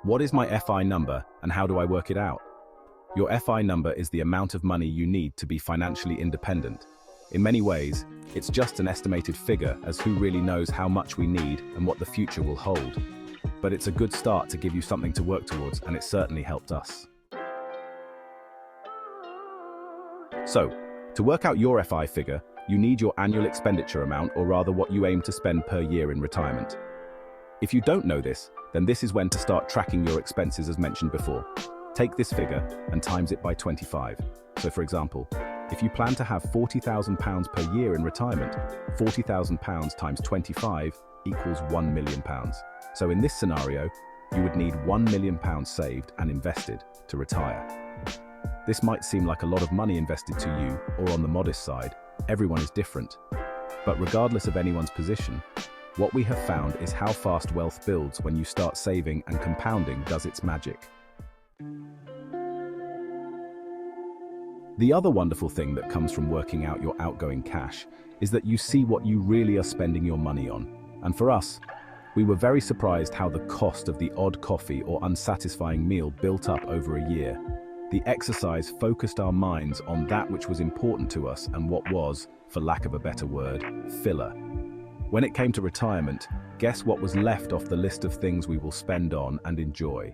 What is my FI number and how do I work it out? Your FI number is the amount of money you need to be financially independent. In many ways, it's just an estimated figure, as who really knows how much we need and what the future will hold. But it's a good start to give you something to work towards, and it certainly helped us. So, to work out your FI figure, you need your annual expenditure amount, or rather what you aim to spend per year in retirement. If you don't know this, then this is when to start tracking your expenses as mentioned before. Take this figure and times it by 25. So for example, if you plan to have £40,000 per year in retirement, £40,000 times 25 equals £1 million. So in this scenario, you would need £1 million saved and invested to retire. This might seem like a lot of money invested to you, or on the modest side. Everyone is different. But regardless of anyone's position, what we have found is how fast wealth builds when you start saving, and compounding does its magic. The other wonderful thing that comes from working out your outgoing cash is that you see what you really are spending your money on. And for us, we were very surprised how the cost of the odd coffee or unsatisfying meal built up over a year. The exercise focused our minds on that which was important to us and what was, for lack of a better word, filler. When it came to retirement, guess what was left off the list of things we will spend on and enjoy?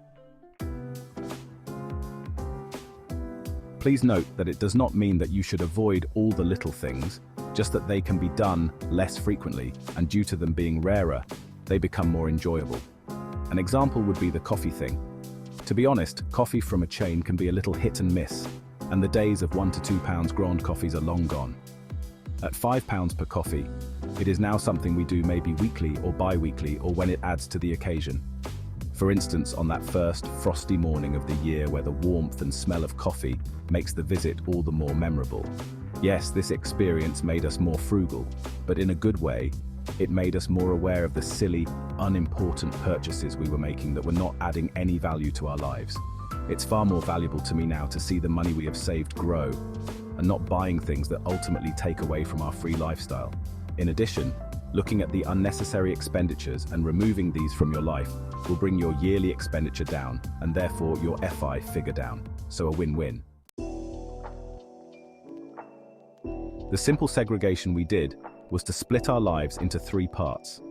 Please note that it does not mean that you should avoid all the little things, just that they can be done less frequently, and due to them being rarer, they become more enjoyable. An example would be the coffee thing. To be honest, coffee from a chain can be a little hit and miss, and the days of £1 to £2 grand coffees are long gone. At £5 per coffee, it is now something we do maybe weekly or bi-weekly, or when it adds to the occasion. For instance, on that first frosty morning of the year where the warmth and smell of coffee makes the visit all the more memorable. Yes, this experience made us more frugal, but in a good way. It made us more aware of the silly, unimportant purchases we were making that were not adding any value to our lives. It's far more valuable to me now to see the money we have saved grow, and not buying things that ultimately take away from our free lifestyle. In addition, looking at the unnecessary expenditures and removing these from your life will bring your yearly expenditure down, and therefore your FI figure down. So a win-win. The simple segregation we did was to split our lives into 3 parts.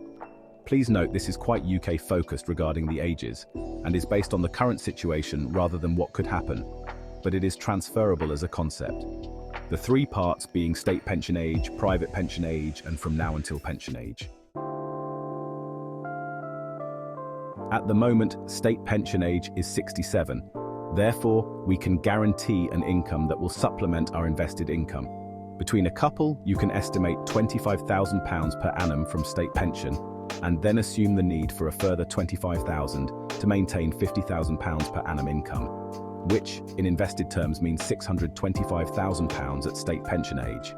Please note this is quite UK focused regarding the ages, and is based on the current situation rather than what could happen, but it is transferable as a concept. The 3 parts being state pension age, private pension age, and from now until pension age. At the moment, state pension age is 67. Therefore, we can guarantee an income that will supplement our invested income. Between a couple, you can estimate £25,000 per annum from state pension, and then assume the need for a further £25,000 to maintain £50,000 per annum income, which, in invested terms, means £625,000 at state pension age.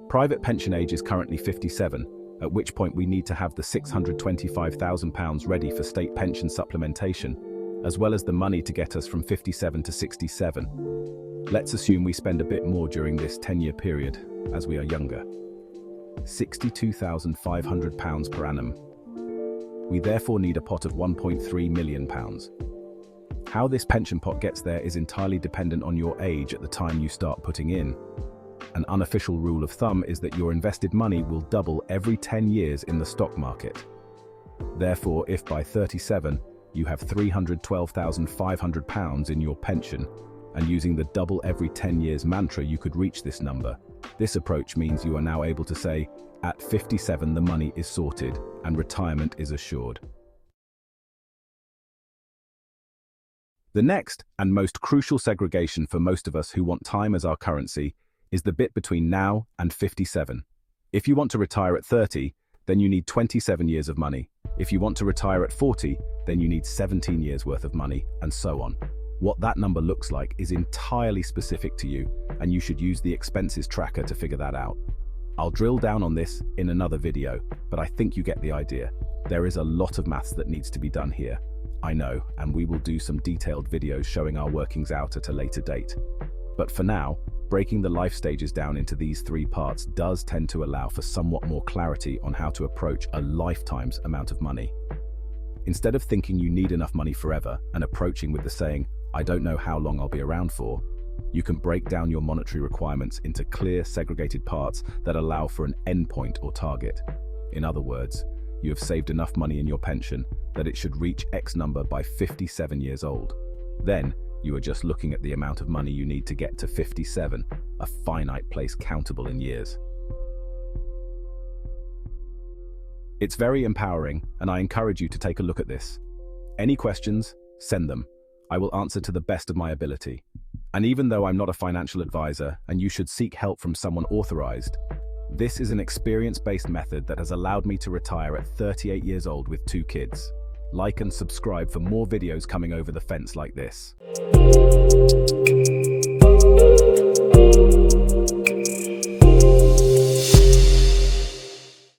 Private pension age is currently 57, at which point we need to have the £625,000 ready for state pension supplementation, as well as the money to get us from 57 to 67. Let's assume we spend a bit more during this 10-year period, as we are younger. £62,500 per annum. We therefore need a pot of £1.3 million. How this pension pot gets there is entirely dependent on your age at the time you start putting in. An unofficial rule of thumb is that your invested money will double every 10 years in the stock market. Therefore, if by 37, you have £312,500 in your pension, and using the double every 10 years mantra you could reach this number. This approach means you are now able to say, at 57 the money is sorted and retirement is assured. The next and most crucial segregation for most of us who want time as our currency is the bit between now and 57. If you want to retire at 30, then you need 27 years of money. If you want to retire at 40, then you need 17 years worth of money, and so on. What that number looks like is entirely specific to you, and you should use the expenses tracker to figure that out. I'll drill down on this in another video, but I think you get the idea. There is a lot of maths that needs to be done here. I know, and we will do some detailed videos showing our workings out at a later date. But for now, Breaking the life stages down into these three parts does tend to allow for somewhat more clarity on how to approach a lifetime's amount of money. Instead of thinking you need enough money forever and approaching with the saying, "I don't know how long I'll be around for," you can break down your monetary requirements into clear, segregated parts that allow for an endpoint or target. In other words, you have saved enough money in your pension that it should reach X number by 57 years old. Then, you are just looking at the amount of money you need to get to 57, a finite place countable in years. It's very empowering, and I encourage you to take a look at this. Any questions? Send them. I will answer to the best of my ability. And even though I'm not a financial advisor, and you should seek help from someone authorized, this is an experience-based method that has allowed me to retire at 38 years old with 2 kids. Like and subscribe for more videos coming over the fence like this.